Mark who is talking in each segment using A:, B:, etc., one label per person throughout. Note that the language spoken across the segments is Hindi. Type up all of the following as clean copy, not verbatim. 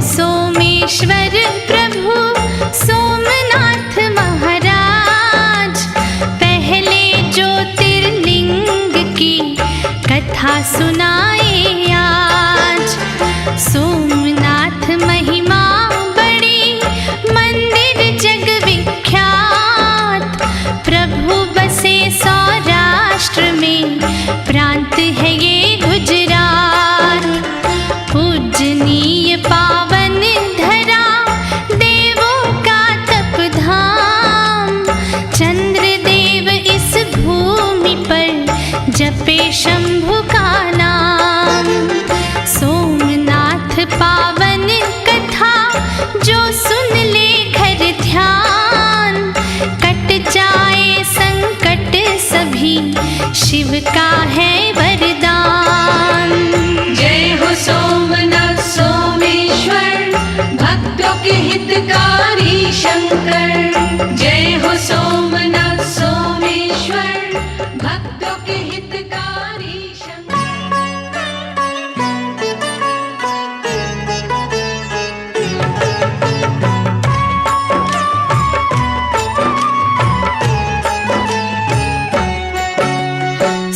A: सोमेश्वर प्रभु सोमनाथ महाराज, पहले ज्योतिर्लिंग की कथा सुनाए आज। सोमनाथ महिमा बड़ी, मंदिर जग विख्यात, प्रभु बसे सौराष्ट्र में, प्रांत है ये गुजरात। पूजनीय पावन धरा, देवों का तपधाम, चंद्रदेव इस भूमि पर जपे शंभु का नाम। सोमनाथ पावन कथा जो सुन ले घर ध्यान, कट जाए संकट सभी, शिव का है वरदान।
B: जय हो सोमनाथ सोमेश्वर, भक्तों के हितकारी शंकर। जय हो सोमनाथ सोमेश्वर, भक्तों के हितकारी शंकर।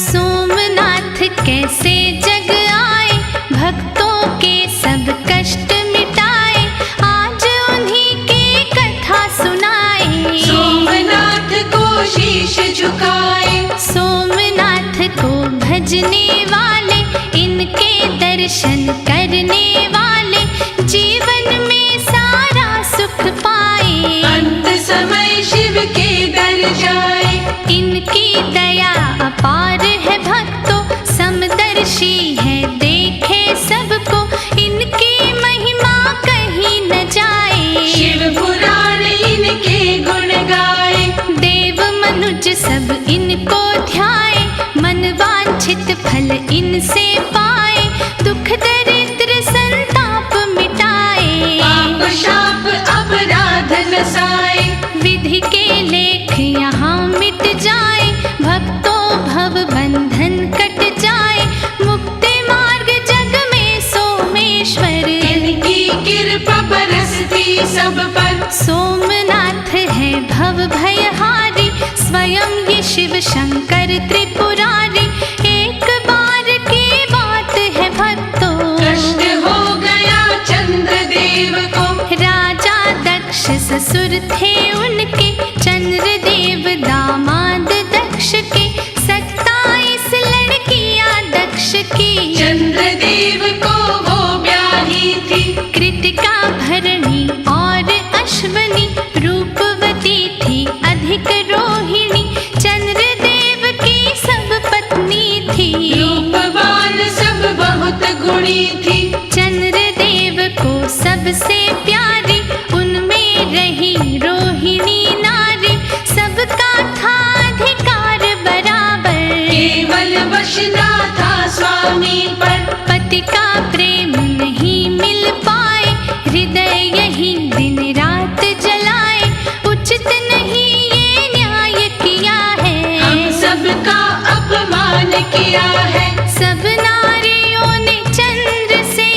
A: सोमनाथ कैसे जग आए, भक्तों के सब कष्ट मिटाए, आज उन्हीं की कथा सुनाए।
B: सोमनाथ को शीश झुकाए,
A: सोमनाथ को भजने वाले, इनके दर्शन करने वाले, जीवन में सारा सुख पाए।
B: अंत समय शिव के दर जाए,
A: इनकी दया अपार है भक्तों, समदर्शी है देखे सबको, इनकी महिमा कहीं न जाए।
B: शिव पुराण इनके गुण गाए,
A: देव मनुज सब इनको ध्याए, मन वांछित फल इनसे पाए, दुख दरिद्र संताप मिटाए।
B: पाप शाप अपराध नसाए,
A: विधि के लेख यहाँ मिट जाए, भक्तों भव बंधन कट जाए, मुक्ति मार्ग जग में सोमेश्वर।
B: इनकी कृपा बरसती सब पर,
A: सोमनाथ है भव भयहारी, स्वयं ये शिव शंकर त्रिपुरारी। एक बार की बात है भक्तों,
B: कष्ट हो गया चंद्रदेव को,
A: राजा दक्ष ससुर थे उनके, चंद्रदेव दामाद दक्ष के, 27 लड़कियां दक्ष की।
B: चंद्रदेव को वो ब्याही थी,
A: कृतिका भरणी और अश्वनी, रूपवती थी अधिक रोहिणी, चंद्रदेव की सब पत्नी थी।
B: रूपवान सब बहुत गुणी थी,
A: चंद्रदेव को सबसे प्यारी, उनमें रही रोहिणी नारी, सबका था अधिकार बराबर।
B: केवल वश ना था स्वामी पर,
A: पति का प्रेम नहीं मिल पाए, हृदय यही दिन रात जलाए, उचित नहीं ये न्याय किया है।
B: हम सबका अपमान किया है,
A: सब नारियों ने चंद्र से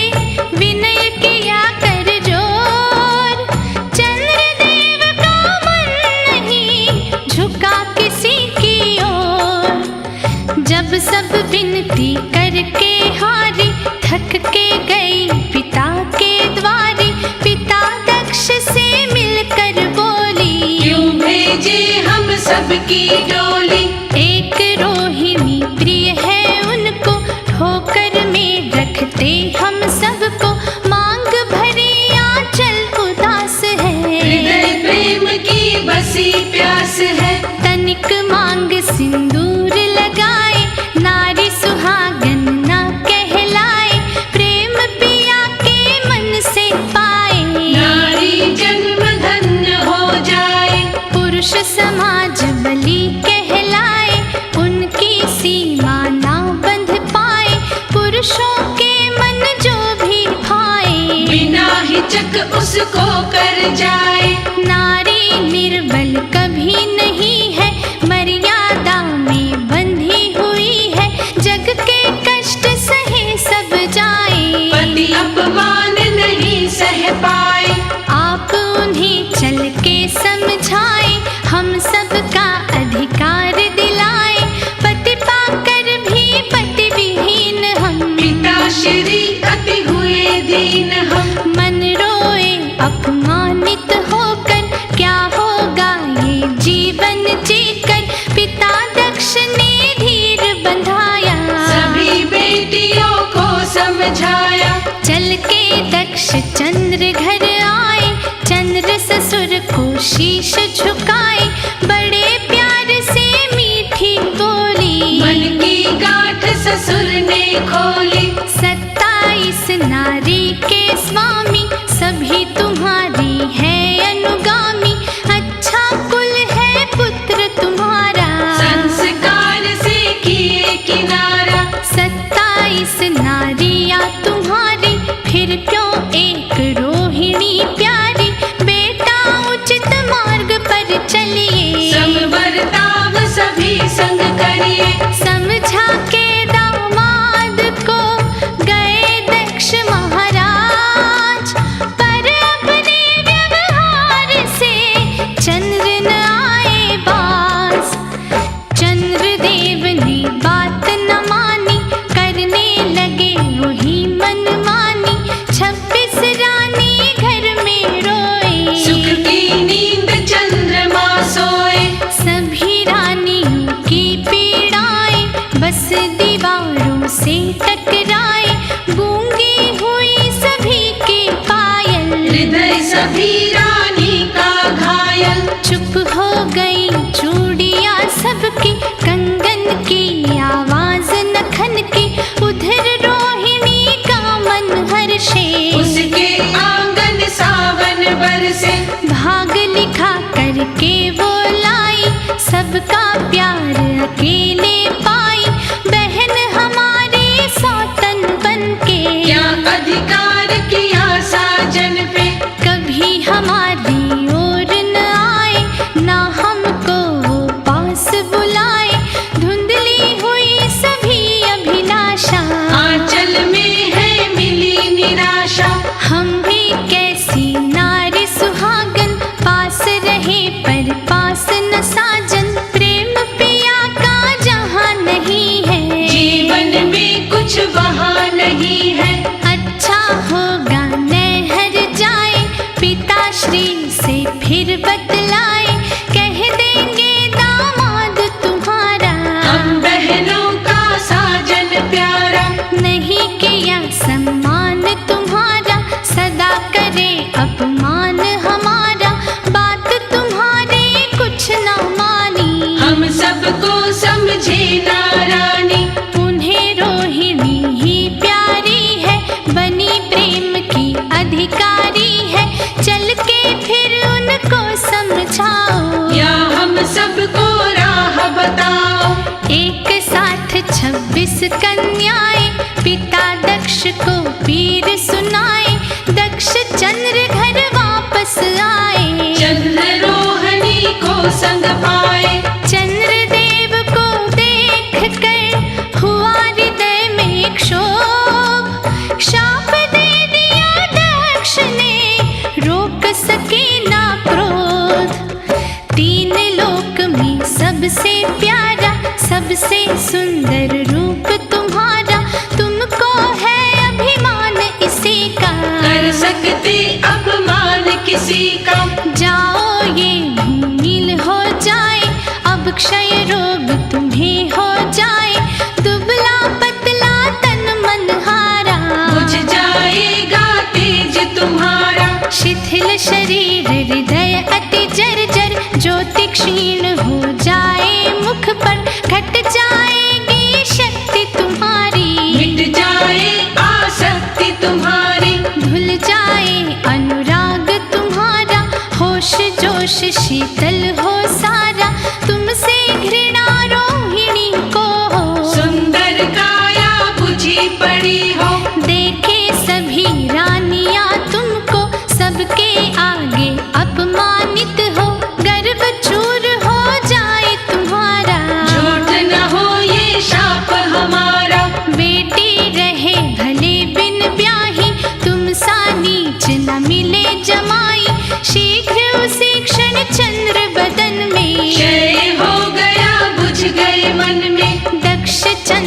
A: विनय किया कर जोर, चंद्रदेव का मन नहीं झुका किसी की ओर। जब सब विनती करके हारी, थक के गई पिता के द्वारी, पिता दक्ष से मिलकर बोली,
B: क्यों भेजे हम सबकी डोली।
A: एक रोहिणी प्रिय है उनको, ठोकर में रखते हम सबको, मांग भरी आंचल उदास है,
B: हृदय प्रेम की बसी प्यास है।
A: तनिक मांग सिंदूर लगाए, नारी सुहागन ना कहलाए, प्रेम पिया के मन से पाए।
B: नारी जन्म धन्य हो जाए,
A: पुरुष समाज बलि कहलाए, उनकी सीमा ना बंध पाए, पुरुषों के मन जो भी भाए,
B: बिना हिचक उसको कर जाए।
A: नारी निर्बल कभी नहीं है, मर्यादा में बंधी हुई है, जग के कष्ट सहे सब जाए।
B: पति अपमान नहीं सहे कह पाए।
A: आप उन्हें चल के समझाए, हम सबका अधिकार दिलाए। पति पाकर भी पति विहीन हम,
B: पिताश्री अति हुए दीन हम।
A: मन रोए अपमानित होकर, क्या होगा ये जीवन जीकर। पिता दक्ष ने धीर बंधाया,
B: सभी बेटियों को समझाया।
A: चल के दक्ष चंद्र घर आए, चंद्र ससुर को शीश झुकाए। बड़े प्यार से मीठी बोली,
B: मन की गांठ ससुर ने खोली।
A: 27 नारी के स्वामी, सभी तुम्हारी है अनुगामी। अच्छा कुल है पुत्र तुम्हारा,
B: संस्कार से किए किनारा।
A: 27 नारियां तुम्हारी, फिर क्यों एक रोहिणी प्यारी। बेटा उचित मार्ग पर चलिए,
B: समवर्ताव सभी संग करिए।
A: समझा के दामाद को गए दक्ष महाराज, पर अपने व्यवहार से चंद्र न आए बाज। चंद्रदेव ने बात न मानी, करने लगे वही मनमानी। 26 रानी घर में रोए,
B: सुख की नींद चंद्रमा सोए।
A: सभी रानियों की पीड़ाएं बस दीवारों से टकराए। गूंगी हुई सभी के पायल,
B: हृदय सभी रानी का घायल।
A: चुप हो गई चूड़ियां सबकी, कंगन की आवाज नखन की। उधर रोहिणी का मन हर्षे,
B: उसके आंगन सावन बरसे।
A: भाग लिखा करके वो लाई, सबका प्यार अकेले पाई। बहन हमारी सौतन बनके,
B: क्या अधिकार किया साजन पे।
A: कभी हमारी ओर न आए, ना हमको वो पास बुलाए। धुंधली हुई सभी अभिलाषा,
B: आंचल में है मिली निराशा।
A: हम भी कैसी नारी सुहागन, पास रहे पर पास न साजन। प्रेम पिया का जहाँ नहीं है,
B: जीवन में कुछ वहाँ नहीं है।
A: अच्छा होगा नहर जाए, पिताश्री से फिर बतलाए। कह देंगे दामाद तुम्हारा,
B: हम बहनों का साजन प्यारा।
A: नहीं किया सम्मान तुम्हारा, सदा करे अपमान हमारा। बात तुम्हारे कुछ न मानी,
B: हम सबको समझे ना रानी।
A: उन्हें रोहिणी ही प्यारी है, बनी प्रेम की अधिकारी है। चल के फिर उनको समझाओ,
B: या हम सबको राह बताओ।
A: एक साथ 26 कन्याएं, पिता दक्ष को पीर सुनाए। दक्ष चंद्र घर वापस आए,
B: चंद्र रोहिणी को संग पाए।
A: चंद्रदेव को देख कर हुआ हृदय में क्षोभ। शाप दे दिया दक्ष ने, रोक सके ना क्रोध। 3 लोक में सबसे प्यारा, सबसे सुंदर रूप तुम्हारा। तुमको है अभिमान इसी का,
B: कर सकते अपमान किसी का।
A: जाओ ये भूमिल हो जाए, अब क्षय रोग तुम्हें हो जाए। दुबला पतला तन मन हारा,
B: बुझ जाएगा तेज तुम्हारा।
A: शिथिल शरीर हृदय अति जर्जर। ज्योति क्षीण हो जाए मुख पर, घट जाएगी शक्ति तुम्हारी।
B: मिट जाए आसक्ति तुम्हारी।
A: धुल जाए अनुराग तुम्हारा, होश जोश शीतल हो सारा। तुमसे घृणा रोहिणी को हो,
B: सुंदर काया बुझी पड़ी हो।
A: देखे सभी रानियां तुमको, सबके आगे अपमानित हो। गर्व चूर हो जाए तुम्हारा,
B: झूठ न हो ये शाप हमारा।
A: बेटी रहे भले बिन ब्याही, तुम सा नीच न मिले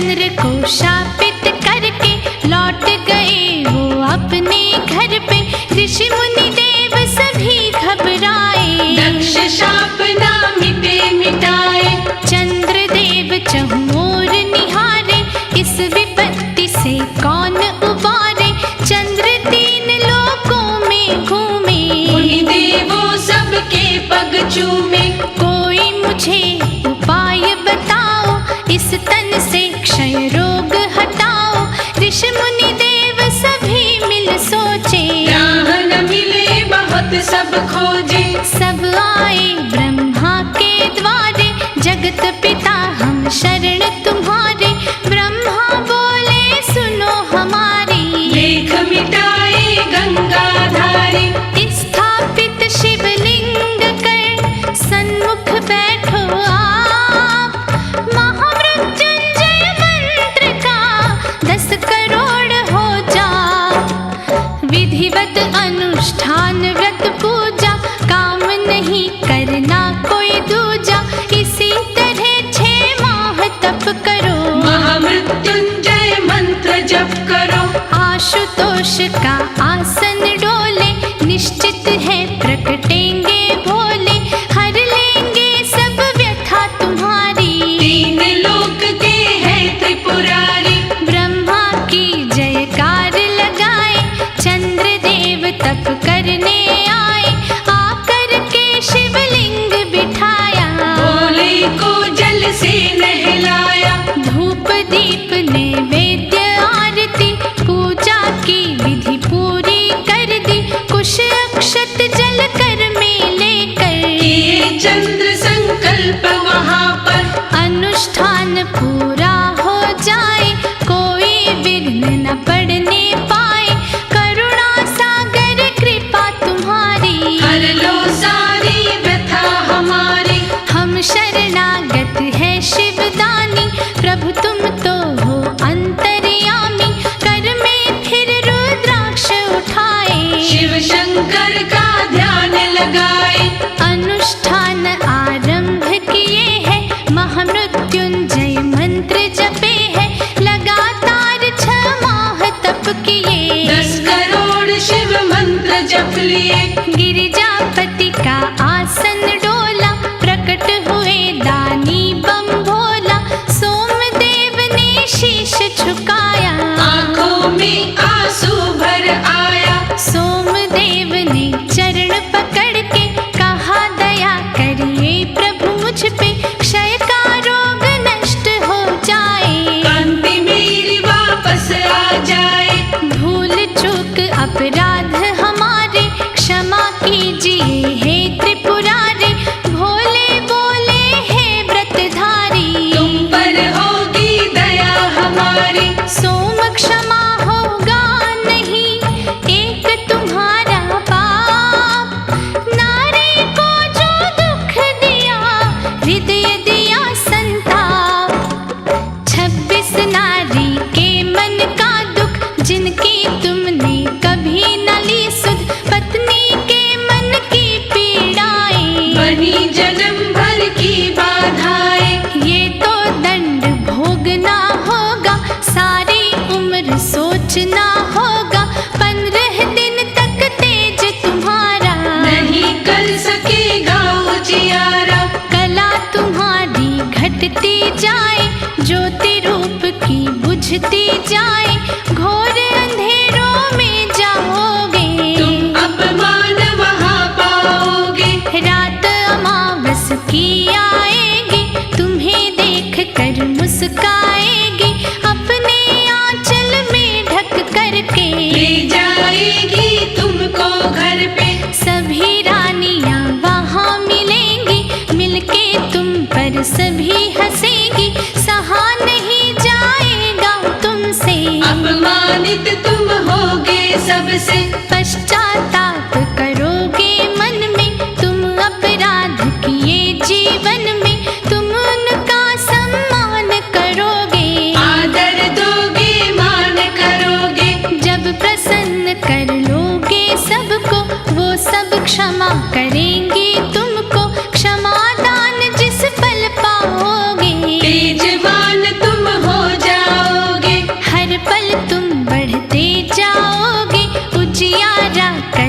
A: चंद्र को शापित करके लौट गए वो अपने घर पे। ऋषि मुनि देव सभी घबराए,
B: दक्ष शाप ना मिटे मिटाए।
A: चंद्रदेव चहुओर निहारे, इस विपत्ति से कौन उबारे। चंद्र तीन लोकों में घूमे,
B: मुनि देवों सबके पग चूमे।
A: कोई मुझे उपाय बताओ, इस तन से क्षय रोग हटाओ। ऋषि मुनि देव सभी मिल सोचे,
B: राह न मिले बहुत सब खोजे।
A: सब आए ब्रह्मा के द्वारे, जगत पिता हम शरण तुम्हारे। ब्रह्मा बोले सुनो हमारी,
B: लेख मिटाए गंगाधारी।
A: स्थापित शिवलिंग कर सन्मुख बैठो आप। महामृत्युंजय मंत्र का 10 करोड़ हो जा। विधिवत अनुष्ठान व्रत पूजा, काम नहीं करना कोई दूजा। इसी तरह 6 माह तप करो,
B: महामृत्युंजय मंत्र जप करो।
A: आशुतोष का आसन डोले, निश्चित है प्रकटेंगे भोले। हर लेंगे सब व्यथा तुम्हारी,
B: 3 लोक के है त्रिपुरारी।
A: ब्रह्मा की जयकार लगाए, चंद्रदेव तप करने आए। आकर के शिवलिंग बिठाया,
B: भोले को जल से नहलाया।
A: धूप दीप नैवेद्य आरती, पूजा की विधि पूरी कर दी। कुश अक्षत जल कर में लेकर,
B: किए चंद्र संकल्प वहाँ पर।
A: अनुष्ठान पूरा हो जाए, कोई विघ्न न पड़ने पाए। करुणा सागर कृपा तुम्हारी,
B: हर लो सारी व्यथा हमारी।
A: हम शरणागत है शिवदानी, प्रभु तुम तो हो अंतर्यामी। कर में फिर रुद्राक्ष उठाए,
B: शिव शंकर का ध्यान लगाए।
A: अनुष्ठान आरंभ किए हैं, महामृत्युंजय मंत्र जपे हैं। लगातार 6 माह तप किए,
B: 10 करोड़ शिव मंत्र जप लिए।
A: गिरिजापति का आसन डोला, प्रकट हुए दानी बम भोला। सोमदेव ने शीश झुकाया,
B: आंखों में आंसू भर आया।
A: सोमदेव ने चरण पकड़ के कहा दया करिए प्रभु मुझ पे। क्षय का रोग नष्ट हो जाए,
B: कांति मेरी वापस आ जाए।
A: भूल चूक अपराध हमारे, क्षमा कीजिए हे त्रिपुरारी। भोले बोले हे व्रतधारी,
B: तुम पर होगी दया हमारी।
A: सोम क्षमा होगा नहीं एक तुम्हारा पाप। नारी को जो दुख दिया, हृदय दिया संताप। 26 नारी के मन का दुख, जिनकी तुमने कभी न ली सुध। पत्नी के मन की पीड़ाएं,
B: बनी जन्म भर की बाधाएं।
A: ये तो दंड भोगना होगा, सारी उम्र सोचना होगा। 15 दिन तक तेज तुम्हारा,
B: नहीं कर सकेगा उजियारा।
A: कला तुम्हारी घटती जाए, ज्योति रूप की बुझती जाए। घोर अंधेरों में जाओगे,
B: तुम अपमान वहाँ पाओगे।
A: रात अमावस की आएगी, तुम्हें देख कर मुस्काएगी। अपने आंचल में ढक करके
B: ले जाएगी तुमको घर पे।
A: सभी रानियां वहाँ मिलेंगी, मिलके तुम पर सभी हंसेगी। सहा नहीं जाएगा तुमसे,
B: अपमानित तुम होगे सबसे।
A: पश्चाताप करोगे मन में, तुम अपराध किए जीवन में। तुम उनका सम्मान करोगे,
B: आदर दोगे मान करोगे।
A: जब प्रसन्न कर लोगे सबको, वो सब क्षमा करेंगे तुमको। क्षमा दान जिस पल पाओगे,
B: तेजवान तुम हो जा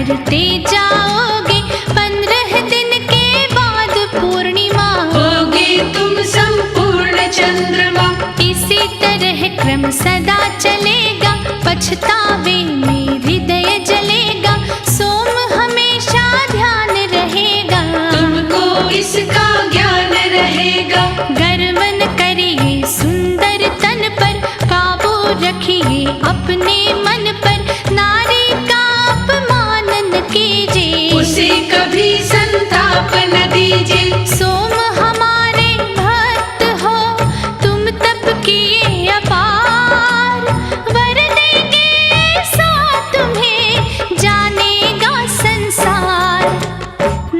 A: करते जाओगे, 15 दिन के बाद पूर्णिमा
B: होगे तुम संपूर्ण चंद्रमा।
A: इसी तरह क्रम सदा चलेगा, पछतावे में हृदय जलेगा, सोम हमेशा ध्यान रहेगा,
B: तुमको इसका ज्ञान रहेगा।
A: गर्व न करिए सुंदर तन पर, काबू रखिए अपने मन पर, नारी का अपमान न कीजिए,
B: उसे कभी संताप न दीजिए।
A: सोम हमारे भक्त हो, तुम तप किए अपार, वर देंगे ऐसा तुम्हें जानेगा संसार,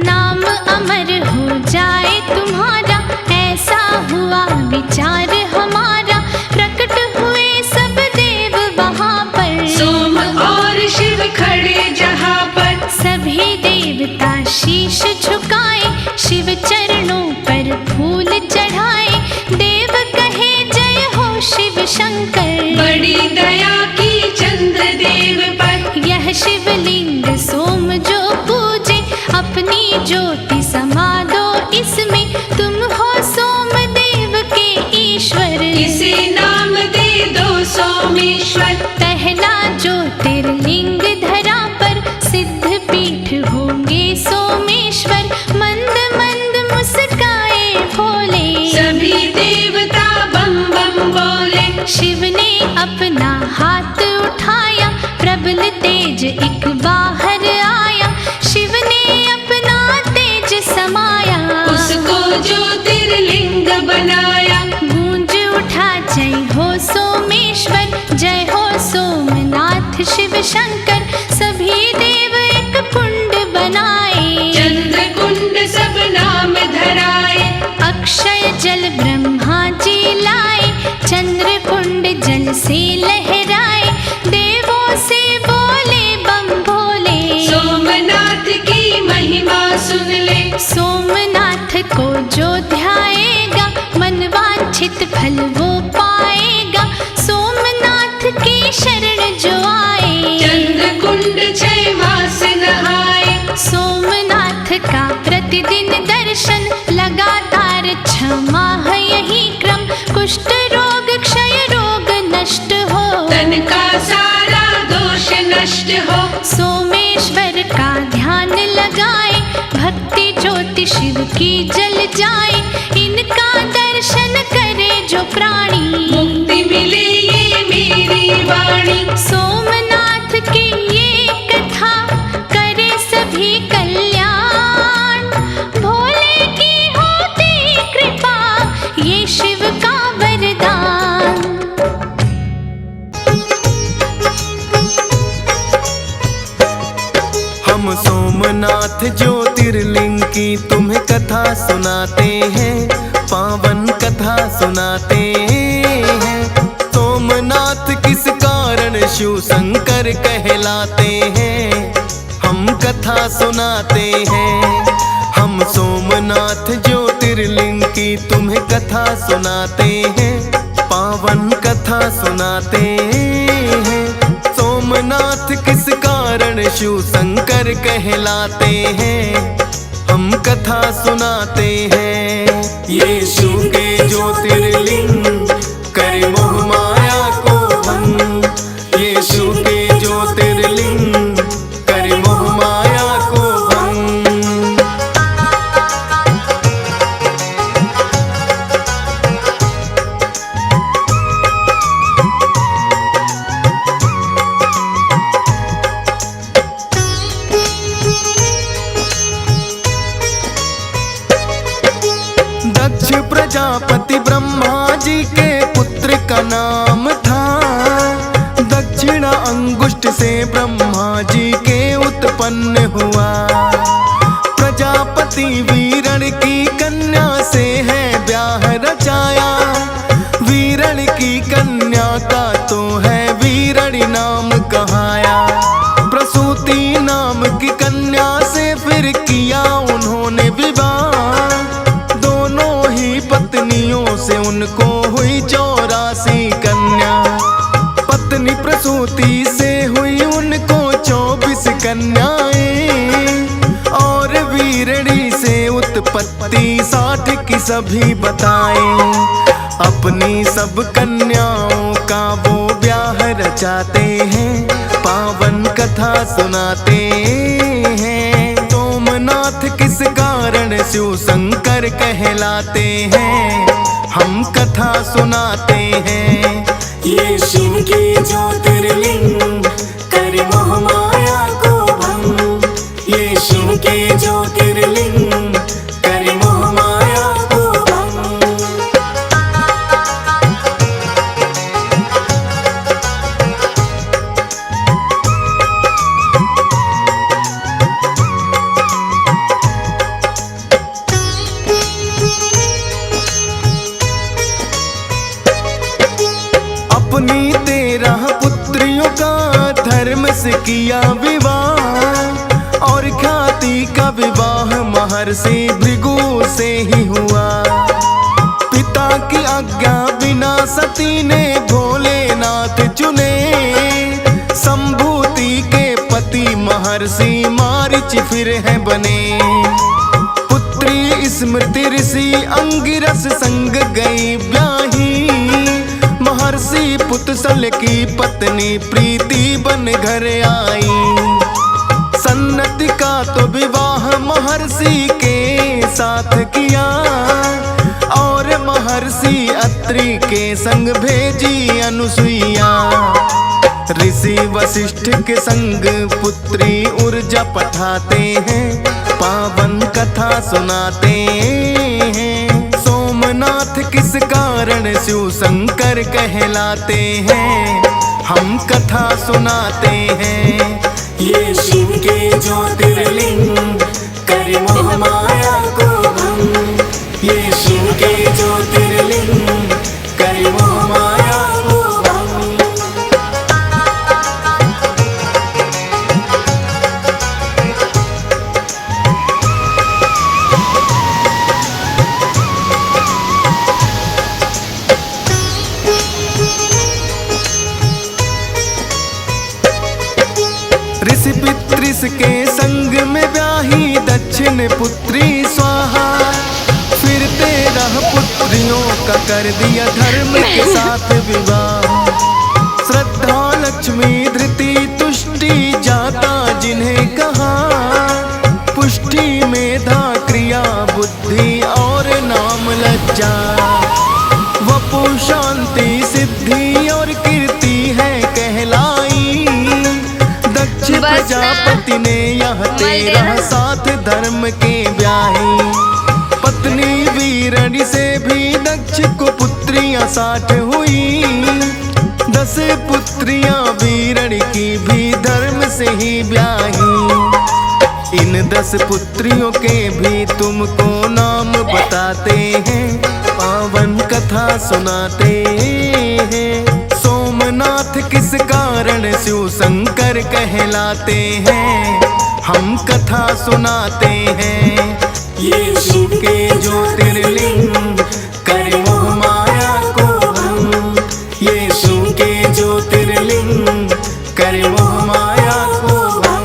A: नाम अमर हो जाए तुम्हारा, ऐसा हुआ विचार हमारा, प्रकट हुए सब देव वहाँ पर,
B: सोम और शिव खड़े जहाँ पर,
A: सभी देवता शीश झुकाए, शिव चरणों पर फूल चढ़ाए, देव कहे जय हो शिव शंकर,
B: बड़ी दया की चंद्र देव पर।
A: यह शिवलिंग सोम जो पूजे, अपनी ज्योति समा दो इसमें, तुम हो सोम देव के ईश्वर,
B: इसे नाम दे दो सोमेश्वर।
A: पहला ज्योतिर्लिंग धरा पर, सिद्ध पीठ होंगे सोमेश्वर, मंद मंद मुस्काए भोले,
B: सभी देवता बम बम बोले।
A: शिव ने अपना हाथ उठाया, प्रबल तेज एक बाहर आया, शिव ने अपना तेज समाया,
B: उसको ज्योतिर्लिंग बनाया।
A: गूंज उठा जय हो सोमेश्वर, जय हो सोमनाथ शिव शंकर, सभी देव एक कुंड बनाए,
B: चंद्र कुंड सब नाम धराए।
A: अक्षय जल ब्रह्मा जी लाए, चंद्र कुंड जल से लहराए, देवों से बोले बम भोले,
B: सोमनाथ की महिमा सुन ले।
A: सोमनाथ को जो ध्याएगा, मन वांछित फल वो पाएगा, सोमनाथ की शरण जो आए,
B: चंद्र कुंड 6 मास नहाए।
A: सोमनाथ का प्रतिदिन दर्शन, लगातार 6 माह यही क्रम, कुष्ठ रोग क्षय रोग नष्ट हो,
B: तन का सारा दोष नष्ट हो।
A: सोमेश्वर का ध्यान लगाए, भक्ति ज्योति शिव की जल जाए, इनका दर्शन करे जो प्राणी,
B: मुक्ति मिले ये मेरी वाणी।
A: सोमनाथ की ये कथा करे सभी कल्याण, भोले की होती कृपा, ये शिव का वरदान।
C: हम सोमनाथ ज्योतिर्लिंग की तुम्हें कथा सुनाते हैं, पावन कथा सुनाते हैं। सोमनाथ किस कारण शिव शंकर कहलाते हैं, हम कथा सुनाते हैं। हम सोमनाथ ज्योतिर्लिंग की तुम्हें कथा सुनाते हैं, पावन कथा सुनाते हैं। सोमनाथ किस कारण शिव शंकर कहलाते हैं, हम कथा सुनाते हैं। ये शिव के ज्योतिर्लिंग करे मोह माया को भंग, ये शिव के ज्योतिर्लिंग करे मोह माया को भंग। दक्ष प्रजापति ब्रह्मा जी के पुत्र का नाम था, दक्षिणा अंगुष्ठ से ब्रह्मा जी के उत्पन्न हुआ। प्रजापति वीरण की कन्या से है ब्याह रचाया, वीरण की कन्या का तो है वीरणी नाम कहाया। प्रसूति नाम की कन्या से फिर किया उन्होंने विवाह, दोनों ही पत्नियों से उनको हुई 84 कन्या। पत्नी प्रसूति से हुई उनको 24 कन्या। कन्याएं, और वीरणी से उत्पत्ति 60 की सभी बताएं। अपनी सब कन्याओं का वो ब्याह रचाते हैं, पावन कथा सुनाते हैं। सोमनाथ किस कारण शिव शंकर कहलाते हैं, हम कथा सुनाते हैं।
D: ये शिव के ज्योतिर्लिंग करे मोह माया को भंग। ये शिव के ज्योतिर्लिंग करे मोह माया को भंग।
C: अपनी 13 पुत्रियों का धर्म से किया विवाह, और ख्याति का विवाह महर्षि भृगु से ही हुआ। पिता की आज्ञा बिना सती ने भोलेनाथ चुने, संभूति के पति महर्षि मारीच फिर है बने। पुत्री स्मृति ऋषि अंगिरस संग गई ब्याही, महर्षि पुतसल की पत्नी प्रीति बन घर आई। सन्नति का तो विवाह महर्षि के साथ किया, और महर्षि अत्रि के संग भेजी अनुसुईया। ऋषि वशिष्ठ के संग पुत्री ऊर्जा पठाते हैं, पावन कथा सुनाते हैं। सोमनाथ किस कारण शिव शंकर कहलाते हैं, हम कथा सुनाते हैं।
D: ये शिव के ज्योतिर्लिंग करे मोह माया को भंग। ये शिव के ज्योतिर्लिंग करे मोह माया को भंग।
C: ऋषि पितृष के संग में ब्याही दक्षिण पुत्री स्वाहा, फिर 13 पुत्रियों का कर दिया धर्म के साथ विवाह। श्रद्धा लक्ष्मी धृति तुष्टि जाता जिन्हें कहा, पुष्टि मेधा क्रिया बुद्धि और नाम लज्जा। वपु शांति सिद्धि और कीर्ति है कहलाई, दक्ष प्रजापति ने यह 13 साथ धर्म के ब्याही। पत्नी वीरणी से भी दक्ष को पुत्रियां 60 हुई, 10 पुत्रियां वीरणी की भी धर्म से ही ब्याही। इन 10 पुत्रियों के भी तुमको नाम बताते हैं, पावन कथा सुनाते हैं। सोमनाथ किस कारण शिव शंकर कहलाते हैं, हम कथा सुनाते हैं।
D: ये शिव के ज्योतिर्लिंग करे मोह माया को भंग। ये शिव के ज्योतिर्लिंग करे मोह माया को भंग।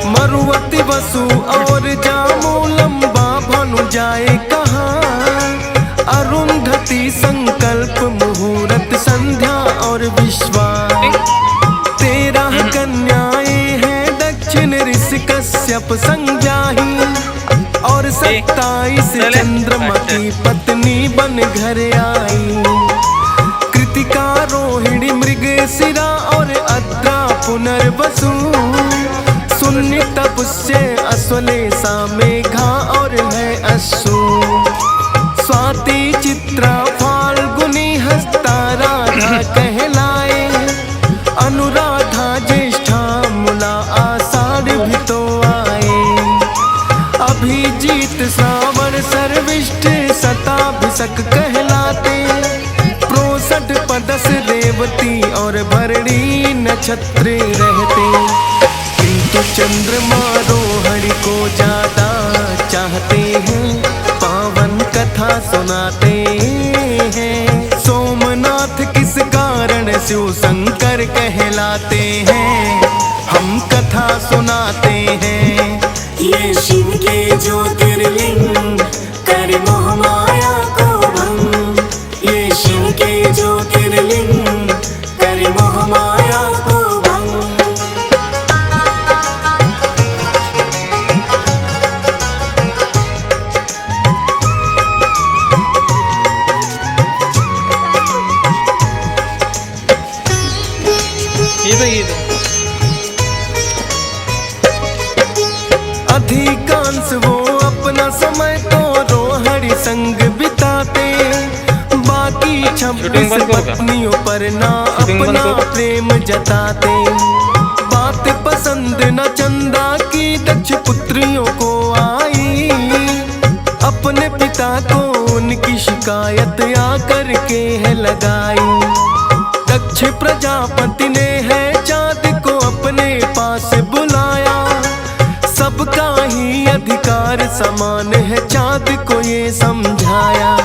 C: मरुवती वसु और जामो लंबा भानु जाए कहाँ, अरुंधति संकल्प मुहूर्त संध्या और विश्वास। 13 कन्याएं हैं दक्षिण ऋषि कश्यप संज्ञाही, और 27 चंद्रमा की पत्नी बन घर आई। कृतिका रोहिणी मृगशिरा और अद्रा पुनर्वसु, सुन्नी तपस्य अश्वलेषा मेघा और है अश्रु। स्वाति चित्रा फाल्गुनी हस्ता राधा कहलाए, अनुराधा ज्येष्ठा मूला आषाढ़ भी तो आए। अभिजीत श्रावण सर्विष्ठ शताभिषक कहलाते, 63 पदस रेवती और और भरणी नक्षत्र रहते, किंतु चंद्रमा रोहड़ी को ज्यादा चाहते हैं, पावन कथा सुनाते हैं। सोमनाथ किस कारण शिव शंकर कहलाते हैं, हम कथा सुनाते हैं।
D: ये शिव के ज्योतिर्लिंग कर मोह माया को भंग, ये शिव के ज्योतिर्लिंग कर मोह माया को भंग।
C: अधिकांश वो अपना समय तो रोहड़ी संग बिताते, बाकी 26 पत्नियों पर ना अपना प्रेम जताते। बात पसंद न चंदा की दक्ष पुत्रियों को आई, अपने पिता को उनकी शिकायत आकर के है लगाई। दक्ष प्रजापति ने है चाँद को अपने पास बुलाया, सबका ही अधिकार समान है चाँद को ये समझाया।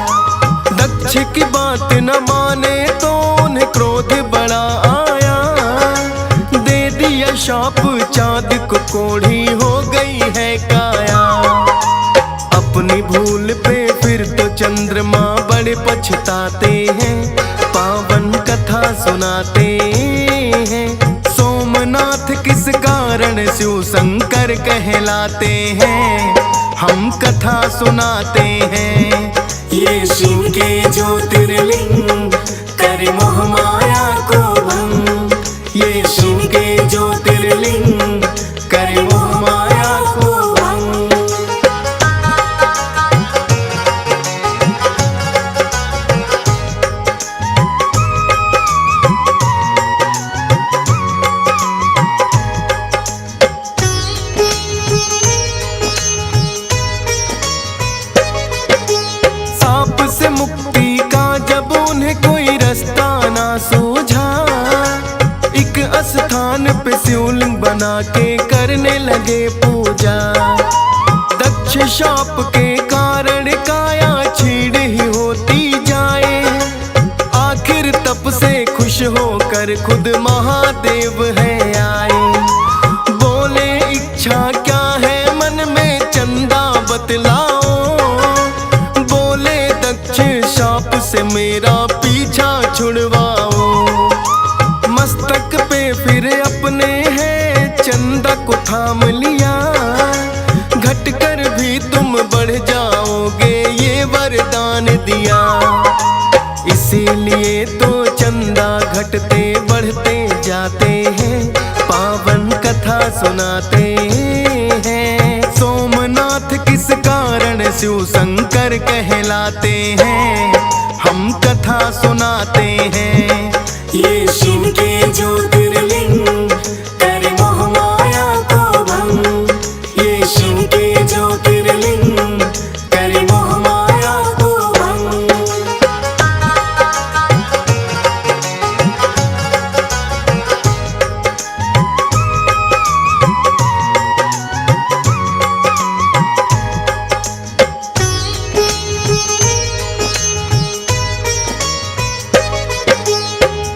C: दक्ष की बात न माने तो उन्हें क्रोध बड़ा आया, दे दिया शाप चाँद को कोढ़ी हो गई है काया। अपनी भूल पे फिर तो चंद्रमा बड़े पछताते हैं, पावन कथा सुनाते हैं। सोमनाथ किस कारण शिव शंकर कहलाते हैं, हम कथा सुनाते हैं।
D: ये शिव के ज्योतिर्लिंग कर मोह माया को भंग, ये शिव के ज्योतिर्लिंग कर मोह माया को भंग।
C: साप से मुक्ति का जब उन्हें कोई रास्ता ना सूझा, एक स्थान पे शिवलिंग बना के करने लगे पूजा। दक्ष शाप के कारण काया छीड़ ही होती जाए, आखिर तप से खुश होकर खुद महादेव है आए। बोले इच्छा क्या है मन में चंदा बतलाओ, बोले दक्ष शाप से मेरा पीछा छुड़वाओ। मस्तक पे फिर अपने है चंदा को थाम लिया, घट कर भी तुम बढ़ जाओगे ये वरदान दिया। इसीलिए तो चंदा घटते बढ़ते जाते हैं, पावन कथा सुनाते हैं। सोमनाथ किस कारण शिव शंकर कहलाते हैं, हम कथा सुनाते हैं।
D: ये शिव के ज्योतिर्लिंग कर मोह माया को भंग, ये शिव के ज्योतिर्लिंग कर मोह माया को भंग।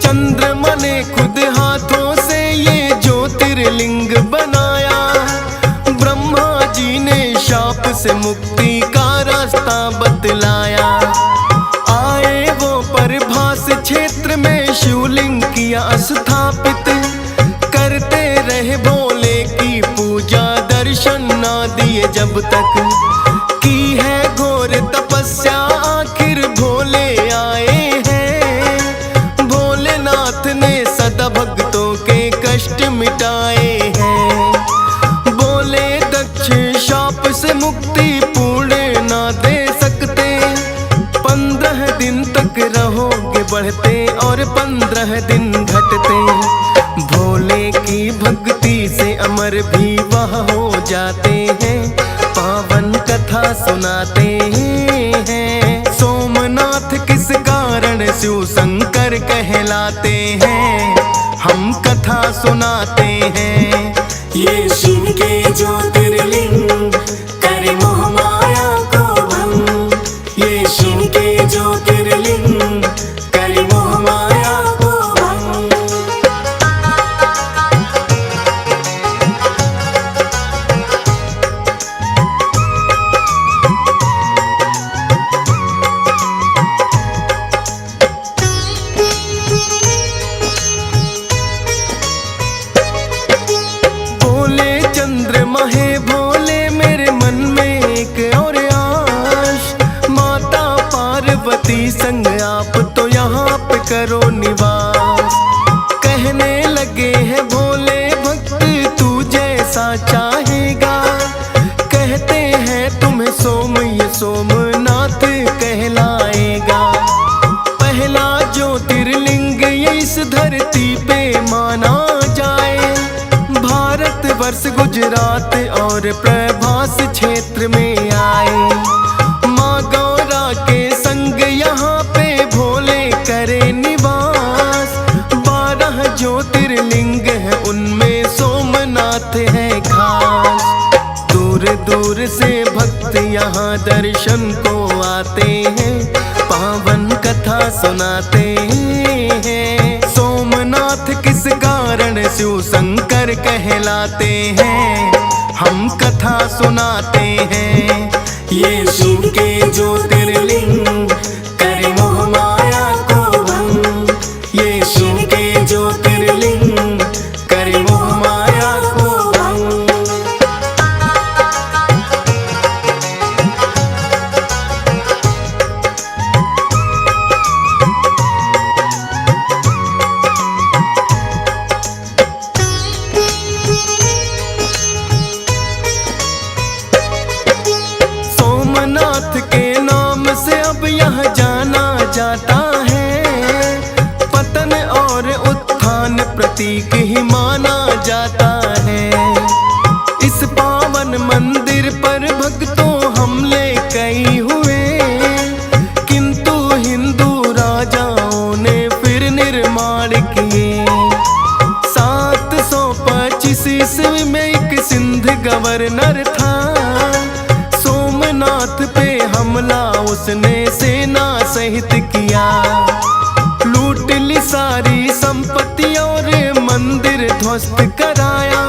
C: चंद्रमा ने खुद हाथों से ये ज्योतिर्लिंग बनाया, ब्रह्मा जी ने शाप से मुक्ति का रास्ता बतलाया। आए वो परभास क्षेत्र में शिवलिंग किया स्थापित, करते रहे भोले की पूजा दर्शन ना दिए जब तक। की है घोर तपस्या आखिर भोले आए हैं, भोलेनाथ ने सदा भक्तों के कष्ट मिटाए हैं। बोले दक्ष शाप से मुक्ति पूर्ण ना दे सकते, 15 दिन तक रहोगे बढ़ते और 15 दिन घटते। भोले की भक्ति से अमर भी वह हो जाते हैं, पावन कथा सुनाते हैं। सोमनाथ किस कारण शिव शंकर कहलाते हैं, कथा सुनाते हैं।
D: ये शिव के ज्योतिर्लिंग करे मोह माया को भंग। ये शिव के ज्योतिर्लिंग करे मोह माया को भंग।
C: चंद्रमा है भोले मेरे मन में एक और आश। माता पार्वती संग आप तो यहाँ पे करो निवास। कहने लगे हैं भोले भक्त तू जैसा चाहेगा। कहते हैं तुम्हें सोम ये सोमनाथ कहलाएगा। पहला ज्योतिर्लिंग ये इस धरती पे माना जाए। भारत वर्ष गुजरात और प्रभास क्षेत्र में आए। माँ गौरा के संग यहाँ पे भोले करे निवास। 12 ज्योतिर्लिंग है उनमें सोमनाथ है खास। दूर दूर से भक्त यहाँ दर्शन को आते हैं। पावन कथा सुनाते हैं। सोमनाथ किस कारण शिव शंकर कहलाते हैं। हम कथा सुनाते हैं।
D: ये शिव के ज्योतिर्लिंग करे मोह माया को भंग। ये शिव के ज्योतिर्लिंग करे मोह माया को भंग।
C: सोमनाथ के नाम से अब यह जाना जाता है। पतन और उत्थान प्रतीक ही माना जाता है। इस पावन मंदिर पर भक्तों हमले कई हुए। किंतु हिंदू राजाओं ने फिर निर्माण किए। 725 ईस्वी में एक सिंध गवर्नर था। सोमनाथ पे हमला उसने सेना सहित किया। लूट ली सारी संपत्ति और मंदिर ध्वस्त कराया।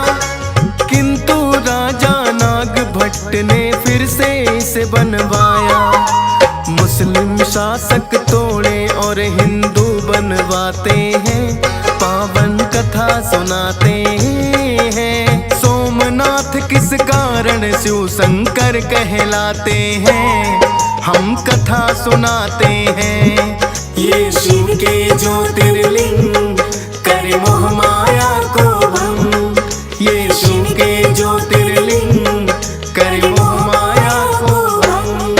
C: किंतु राजा नाग भट्ट ने फिर से इसे बनवाया। मुस्लिम शासक तोड़े और हिंदू बनवाते हैं। पावन कथा सुनाते हैं। सोमनाथ किस कारण शिव शंकर कहलाते हैं। हम कथा सुनाते हैं।
D: ये शिव के ज्योतिर्लिंग करे मोह माया को भंग। ये शिव के ज्योतिर्लिंग करे मोह माया को भंग।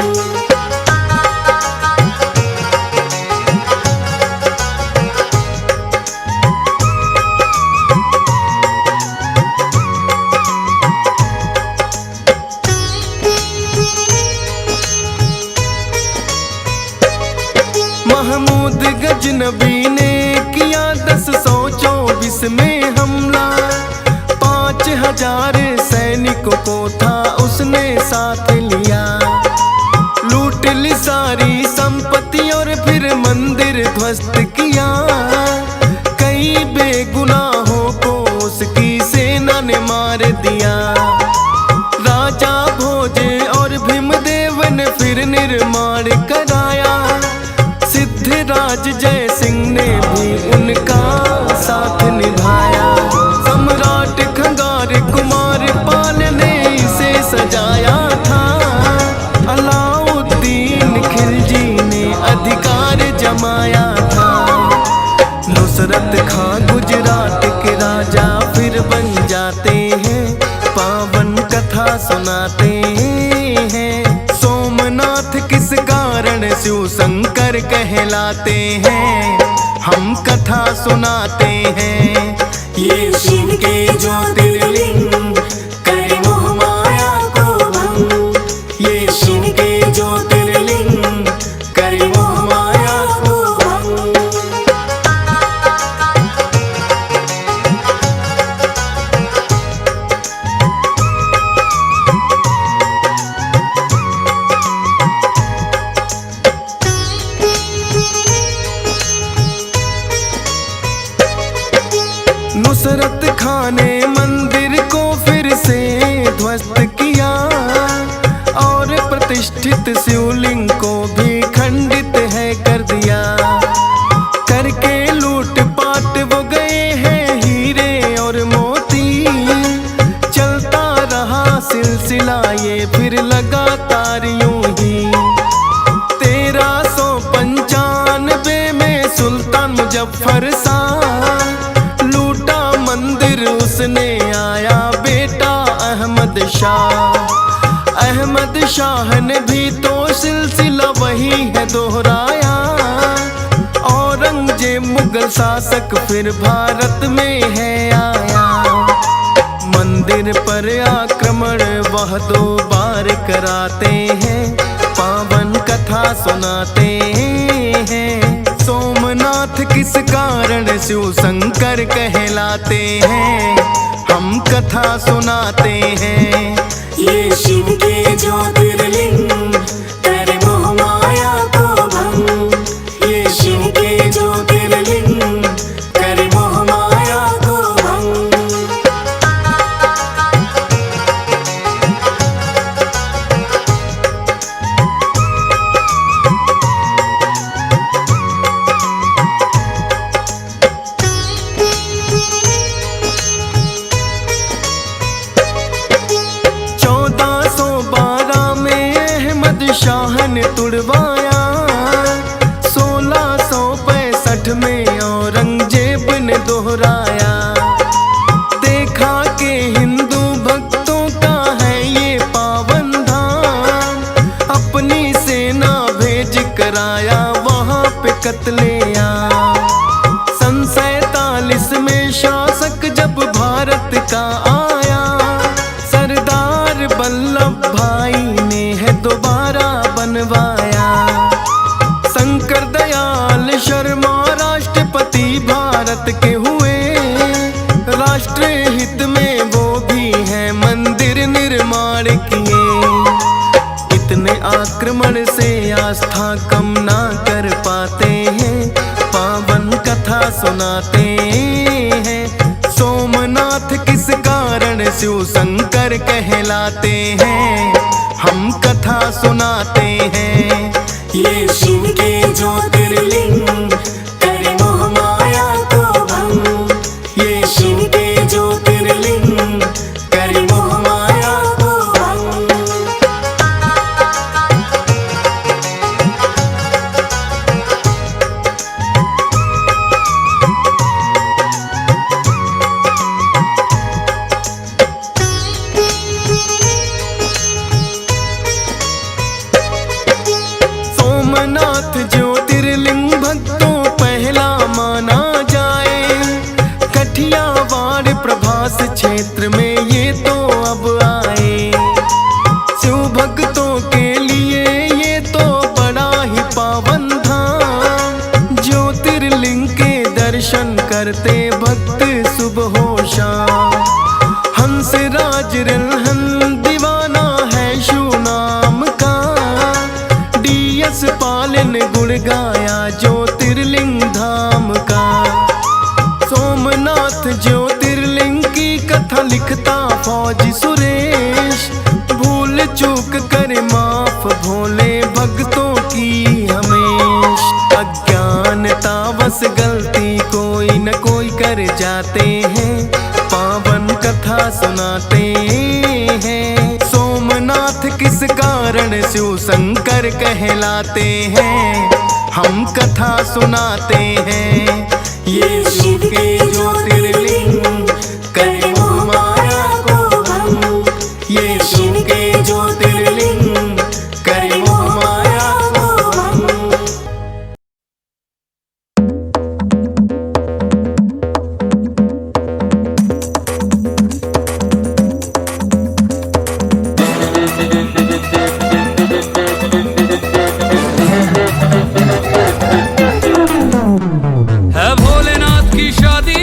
C: महमूद गजनबी ने किया 1024 में हमला। 5000 सैनिकों को था उसने साथ लिया। लूट ली सारी संपत्ति और फिर मंदिर ध्वस्त किया। कई बेगुनाहों को उसकी सेना ने मार दिया। राजा भोजे और भीमदेव ने फिर निर्माण कराया। सिद्धराज जय सिंह ने भी उनका साथ निभाया। सम्राट खंगार कुमार पाल ने इसे सजाया था। अलाउद्दीन खिलजी ने अधिकार जमाया था। नुसरत खां गुजरात के राजा फिर बन जाते हैं। पावन कथा सुनाते हैं। सोमनाथ किस कारण शिव शंकर कहलाते हैं। हम कथा सुनाते हैं।
D: ये शिव के ज्योतिर्लिंग करे मोह माया को भंग। ये शिव के ज्योतिर्लिंग करे मोह माया को भंग।
C: ने मंदिर को फिर से ध्वस्त किया और प्रतिष्ठित शिवलिंग को भी खंडित है कर दिया। करके लूट पाट वो गए हैं हीरे और मोती, चलता रहा सिलसिला ये फिर लगातार यूं ही। 1395 में सुल्तान मुजफ्फर शाह लूटा मंदिर, उसने आया बेटा अहमद शाह। अहमद शाह ने भी तो सिलसिला वही है दोहराया। औरंगजेब मुगल शासक फिर भारत में है आया। मंदिर पर आक्रमण वह 2 बार कराते हैं, पावन कथा सुनाते हैं। सोमनाथ किस कारण शिव शंकर कहलाते हैं, हम कथा सुनाते हैं।
D: ये शिव के ज्योतिर्लिंग करे मोह माया को भंग। ये शिव के ज्योतिर्लिंग करे मोह माया को भंग।
C: शाह ने तुड़वाया 1665 में औरंगजेब ने दोहराया। देखा कि हिंदू भक्तों का है ये पावन धाम, अपनी सेना भेज कराया वहाँ पे कत्लेआम। सन 47 में शासक जब भारत का आया, सरदार वल्लभ भाई ने है दोबारा बनवाया। शंकर दयाल शर्मा राष्ट्रपति भारत के हुए, राष्ट्र हित में वो भी है मंदिर निर्माण किए। इतने आक्रमण से आस्था कम ना कर पाते हैं, पावन कथा सुनाते हैं। सोमनाथ किस कारण शिव शंकर कहलाते हैं, हम कथा सुनाते हैं।
D: ये शिव के ज्योतिर्लिंग करे मोह माया को भंग। ये शिव के ज्योतिर्लिंग करे मोह माया को भंग।
C: सोमनाथ ज्योतिर्लिंग भक्तों पहला माना जाए। कठियावाड़ प्रभास क्षेत्र में ये तो अब आए। शिव भक्तों के लिए ये तो बड़ा ही पावन धाम। ज्योतिर्लिंग के दर्शन करते भक्त सुबह हो शाम। हंसराज रल्हन दीवाना है शिव नाम का, DS पालन गुण गाया ज्योतिर्लिंग धाम का। सोमनाथ ज्योतिर्लिंग की कथा लिखता फौजी सुरेश, भूल चूक कर माफ भोले भक्तों की हमेश। अज्ञानतावश गलती कोई न कोई कर जाते हैं, पावन कथा सुनाते हैं। सोमनाथ किस कारण शिव शंकर कहलाते हैं, हम कथा सुनाते हैं।
D: ये शिव के ज्योतिर्लिंग करे मोह माया को भंग। ये शिव के ज्योतिर्लिंग करे मोह माया को भंग।
E: है भोलेनाथ की शादी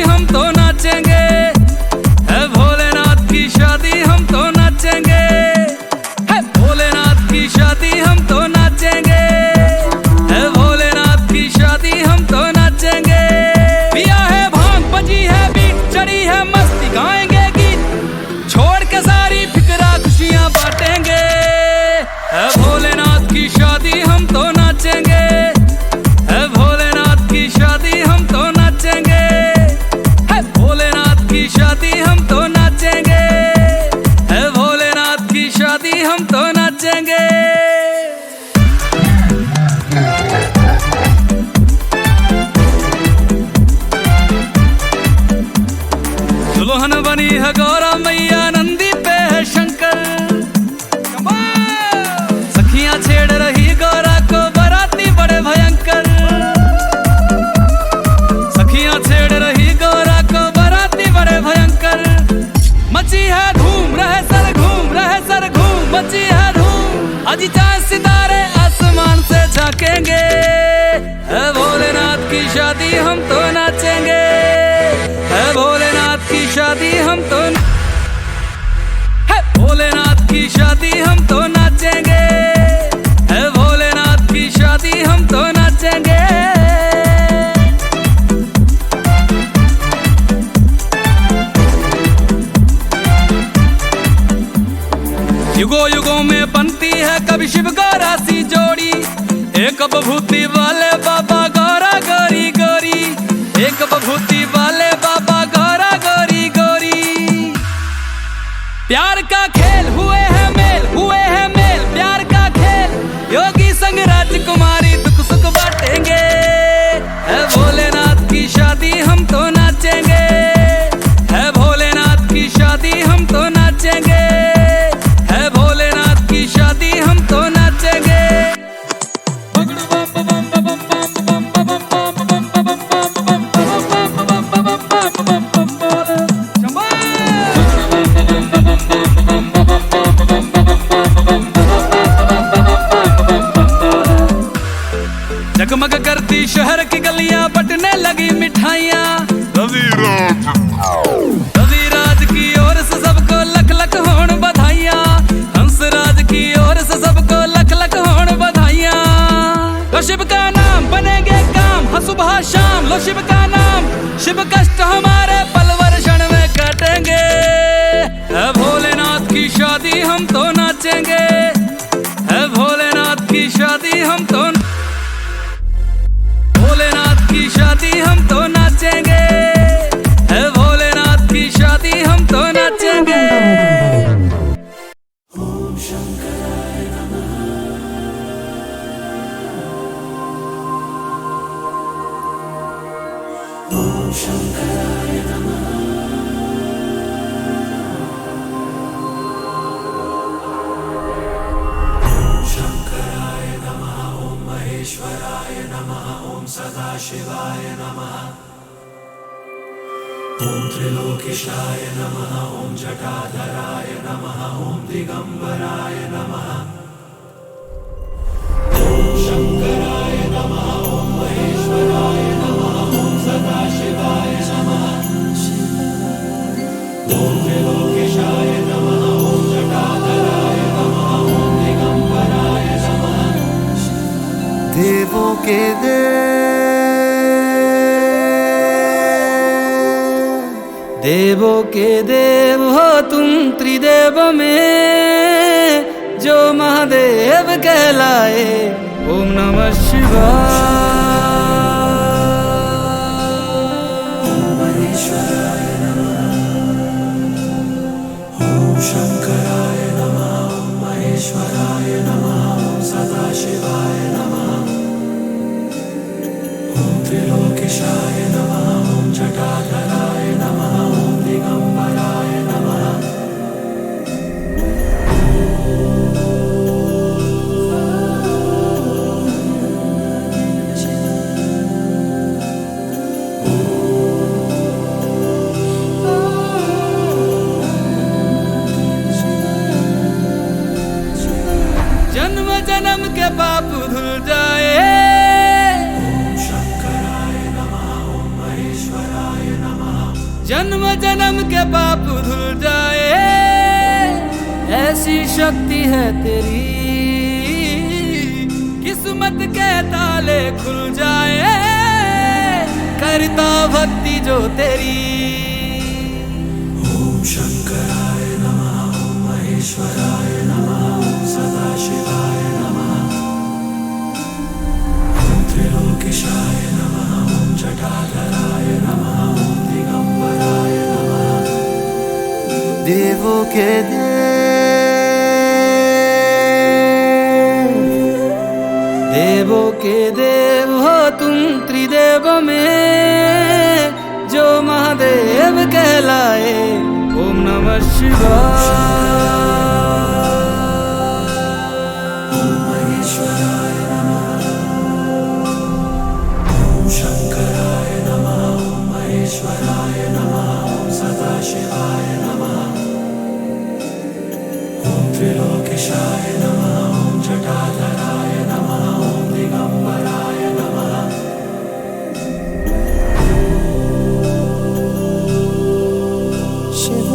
E: दुल्हन बनी है गौरा मैया, नंदी पे है शंकर। सखियां छेड़ रही गौरा को, बाराती बड़े भयंकर। सखियां छेड़ रही गौरा को, बाराती बड़े भयंकर। मची है धूम, रहे सर घूम, रहे सर घूम, मची है धूम। आज चांद सितारे आसमान से झांकेंगे, है भोलेनाथ की शादी हम तो नाचेंगे, है भोलेनाथ की शादी हम तो, है भोलेनाथ की शादी हम तो नाचेंगे, है भोलेनाथ की शादी हम तो नाचेंगे। युगों युगों में बनती है कभी शिव गौरा सी जोड़ी। एक बभूति वाले बाबा गौरा गौरी गौरी, एक बभूति वाले बाबा गौरा गौरी गौरी। प्यार का खेल हुए है मेल, हुए है मेल, प्यार का खेल। योगी संग राजकुमारी दुख सुख बांटेंगे, है भोलेनाथ की शादी हम तो नाचेंगे, है भोलेनाथ की शादी हम तो नाचेंगे, है भोलेनाथ की शादी हम तो नाचेंगे। जगमग करती शहर की गलियां, बटने लगी मिठाइयां। रविराज की ओर से सबको लख लख होण बधाइयां, हंसराज की ओर से सबको लख लख होण बधाइयां। लो शिव का नाम बनेंगे काम, हाँ सुबह शाम लो शिव का नाम। शिव कष्ट हमारे पल वर्षण में काटेंगे, है भोलेनाथ की शादी हम तो नाचेंगे, है भोलेनाथ की शादी हम तो, भोलेनाथ की शादी हम तो नाचेंगे, है भोलेनाथ की शादी हम तो नाचेंगे।
D: ओम शंकराय नमः। ओम शंकराय नमः। ओम शंकराय नमः। ओम महेश्वराय नमः। ओम सदाशिवाय नमः। ओम त्रिलोकेशाय नमः। ओम जटाधराय नमः। ओम दिगंबराय नमः। ओम शंकराय नमः। ओम महेश्वराय नमः। ओम सदाशिवाय नमः। ओम त्रिलोकेशाय नमः। ओम जटाधराय नमः। ओम दिगंबराय नमः।
C: देवों के
E: देवों के देव हो तुम, त्रिदेव में जो महादेव कहलाए। ओम नमः शिवाय।
D: ओम महेश्वराय नमः। ओम शंकराय नमः। ओम महेश्वराय नमः। ओम सदाशिवाय नमः। ओम त्रिलोकेशाय नमः। ओम जटाधराय नमः। ओम दिगंबराय नमः।
E: जन्म जन्म के पाप धुल जाए।
D: ओम शंकराय नमः। ओम महेश्वराय नमः।
E: जन्म जन्म के पाप धुल जाए, ऐसी शक्ति है तेरी। किस्मत के ताले खुल जाए, करता भक्ति जो तेरी।
D: ओम शंकराय नमः। ओम महेश्वराय नमः। ओम सदाशिवाय नमः। ओम त्रिलोकेशाय नमः। ओम जटाधराय नमः। ओम दिगंबराय नमः।
C: देवों के
E: देवों के देव हो तुम, त्रिदेव में जो महादेव कहलाए। ओम नमः शिवाय।
D: त्रिलोकेशाय नमः। ओम जटाधराय नमः। ओम दिगंबराय नमः। शिव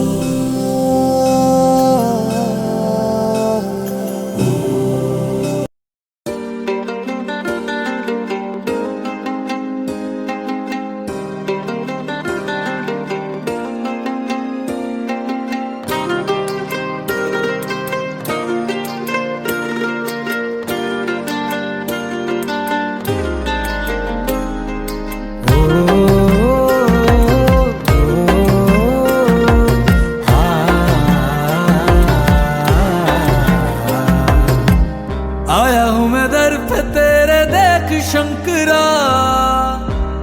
E: आया हूँ मैं दर पे तेरे देख शंकरा,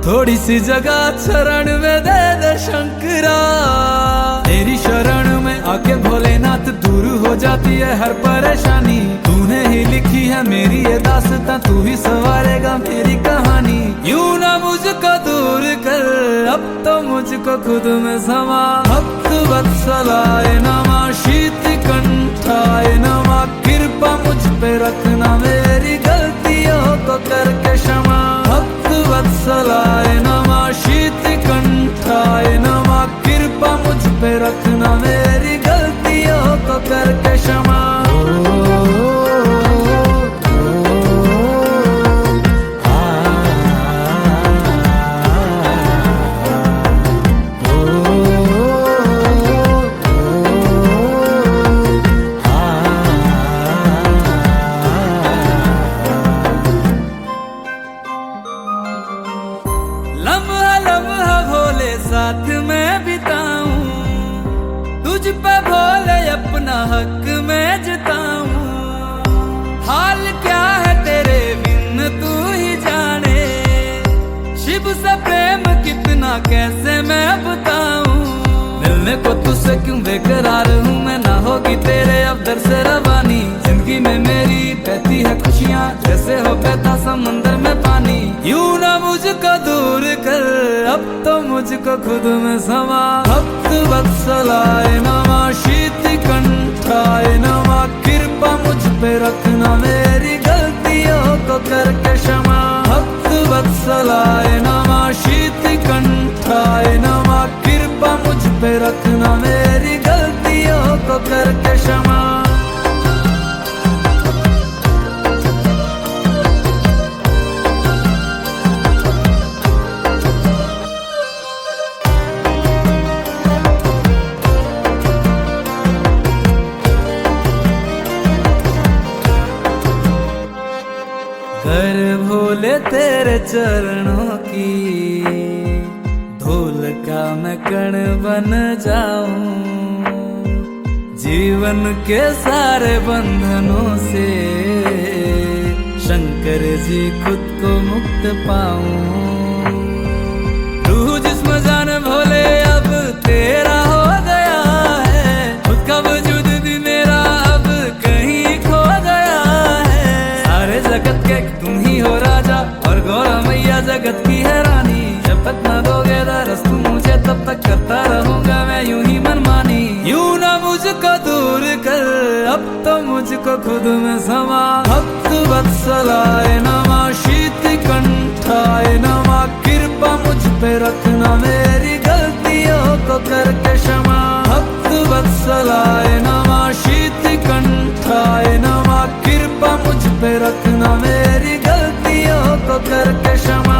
E: थोड़ी सी जगह शरण में दे दे शंकरा। तेरी शरण में आके भोलेनाथ दूर हो जाती है हर परेशानी। तूने ही लिखी है मेरी ये दास्तां, तू ही संवारेगा मेरी कहानी। यूं ना मुझको दूर कर, अब तो मुझको खुद में समा। भक्त वत्सलाय नमः। शीत कंठाय नमः। कृपा मुझ पे रखना, मेरी गलतियों को करके क्षमा। भक्त वत्सलाय नमः। शीत कंठाय नमः। कृपा मुझ पे रखना, मेरी गलतियों को करके क्षमा। लम्हा लम्हा भोले साथ में बिताऊं, तुझ पे भोले अपना हक में जताऊं। हाल क्या है तेरे बिन तू ही जाने, शिव से प्रेम कितना कैसे मैं बताऊं। मिलने को तुझसे क्यों बेकरार हूँ मैं, ना होगी तेरे अब दर से रवानी। जिंदगी में मेरी बहती है खुशियाँ, जैसे हो बहता समंदर में पानी। यूं ना मुझको दूर कर, अब तो मुझको खुद में समा। भक्त वत्सलाय नमः। शीत कंठाय नमः। कृपा मुझ पे रखना, मेरी गलतियों को करके क्षमा। भक्त वत्सलाय नमः। शीत कंठाय नमः। कृपा मुझ पे रखना, मेरी गलतियों को करके क्षमा। कर भोले तेरे चरणों की धूल का मैं कण बन जाऊं। जीवन के सारे बंधनों से शंकर जी खुद को मुक्त पाऊं। रूह जिस्म जान भोले अब तेरा हो गया है, खुद का वजूद भी मेरा अब कहीं खो गया है। सारे जगत के तुम ही हो राजा, और गौरा मैया जगत की है रानी। जब तक न दोगे दरस तुम मुझे, तब तक करता रहूंगा मैं यूं ही मनमानी। यूं ना मुझको दूर कर, अब तो मुझको खुद में समा। भक्त वत्सलाय नमः। शीत कंठाय नमः। कृपा मुझ पे रखना, मेरी गलतियों को करके क्षमा। भक्त वत्सलाय नमः। शीत कंठाय नमः। कृपा मुझ पे रखना, मेरी गलतियों को करके क्षमा।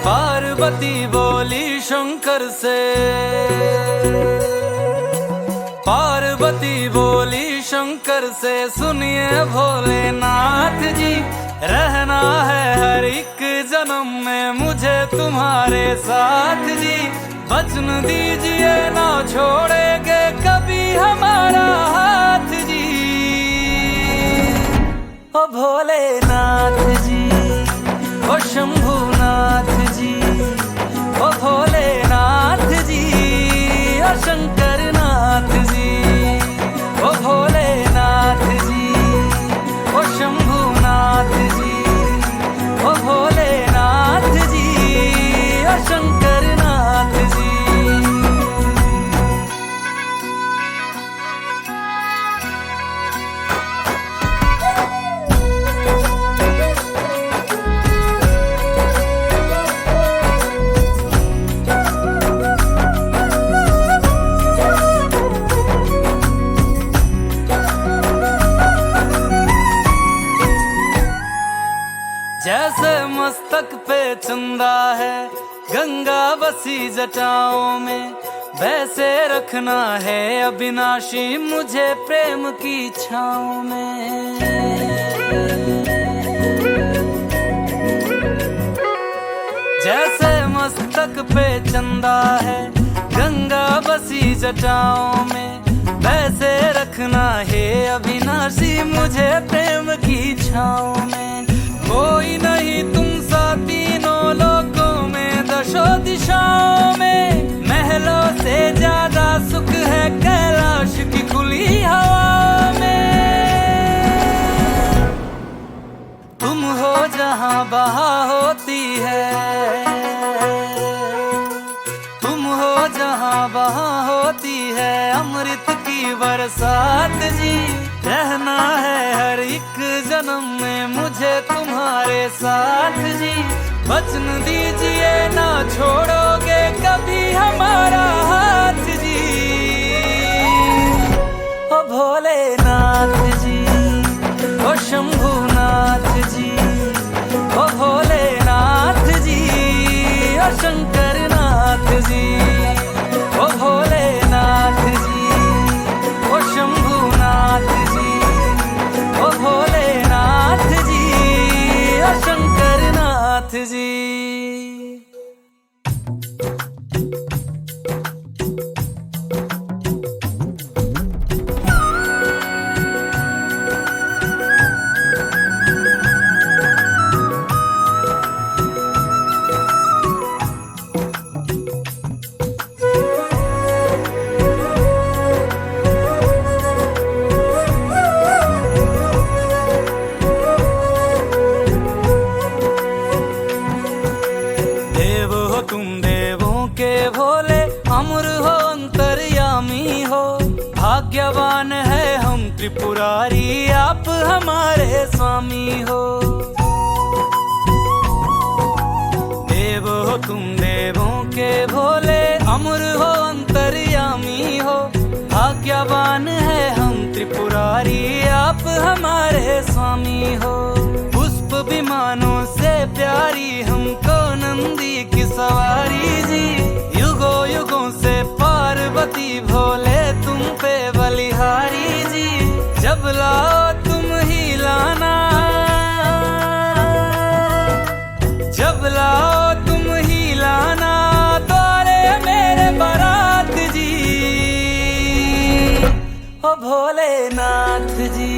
E: पार्वती बोली शंकर से, पार्वती बोली शंकर से, सुनिए भोलेनाथ जी रहना है हर एक जन्म में मुझे तुम्हारे साथ जी। बचन दीजिए ना छोड़ेंगे कभी हमारा हाथ जी। ओ भोलेनाथ जी, ओ शंभुनाथ जी, ओ भोलेनाथ जी, ओ शंकरनाथ जी, ओ भोलेनाथ जी, ओ शंभुनाथ जी, ओ भोलेनाथ जी, ओ शंकरनाथ जी। जैसे मस्तक पे चंदा है गंगा बसी जटाओं में, वैसे रखना है अविनाशी मुझे प्रेम की छाँव में। जैसे मस्तक पे चंदा है गंगा बसी जटाओं में, वैसे रखना है अविनाशी मुझे प्रेम की छाँव में। कोई नहीं तुम सा तीनों लोकों में दशो दिशाओं में, महलों से ज्यादा सुख है कैलाश की खुली हवा में। तुम हो जहां बहार होती है, तुम हो जहां वहां होती है अमृत की बरसात जी। रहना है हर एक जन्म में मुझे तुम्हारे साथ जी। वचन दीजिए ना छोड़ोगे कभी हमारा हाथ जी। ओ भोलेनाथ जी, ओ शंभुनाथ जी, ओ भोलेनाथ जी, ओ शंकरनाथ जी, ओ भोलेनाथ जी, ओ शंभुनाथ जी, ओ भोलेनाथ जी, ओ शंकरनाथ जी। भाग्यवान है हम त्रिपुरारी आप हमारे स्वामी हो। देव हो तुम देवों के भोले, अमर हो अंतर्यामी हो। भाग्यवान है हम त्रिपुरारी आप हमारे स्वामी हो। पुष्प विमानों से प्यारी हमको नंदी की सवारी जी। युगों युगों से पार्वती भोले तुम पे बलिहारी जी। जब लाओ तुम ही लाना, जब लाओ तुम ही लाना द्वारे मेरे बारात जी। ओ भोलेनाथ जी,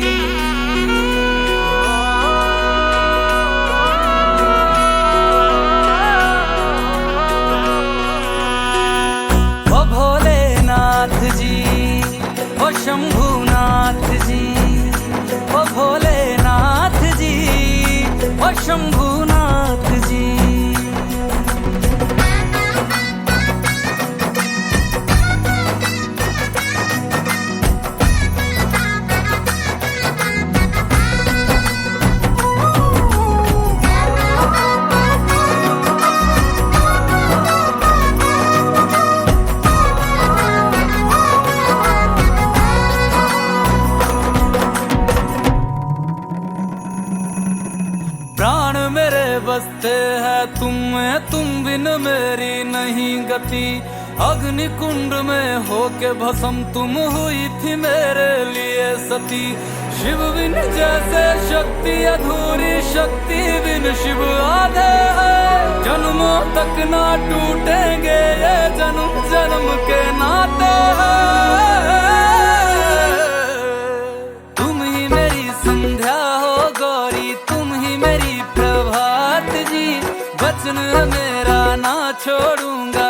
E: ओ भोलेनाथ जी, ओ शंभुनाथ जी, ओ भोलेनाथ जी, ओ शंभुनाथ जी। प्राण मेरे बसते हैं तुम में, तुम बिन मेरी नहीं गति। अग्नि कुंड में होके भस्म तुम हुई थी मेरे लिए सती। शिव बिन जैसे शक्ति अधूरी, शक्ति बिन शिव आधे है। जन्मों तक ना टूटेंगे ये जन्म जन्म के नाते हैं। तुम ही मेरी संध्या हो गौरी, तुम ही मेरी प्रभात जी। वचन मेरा ना छोड़ूंगा,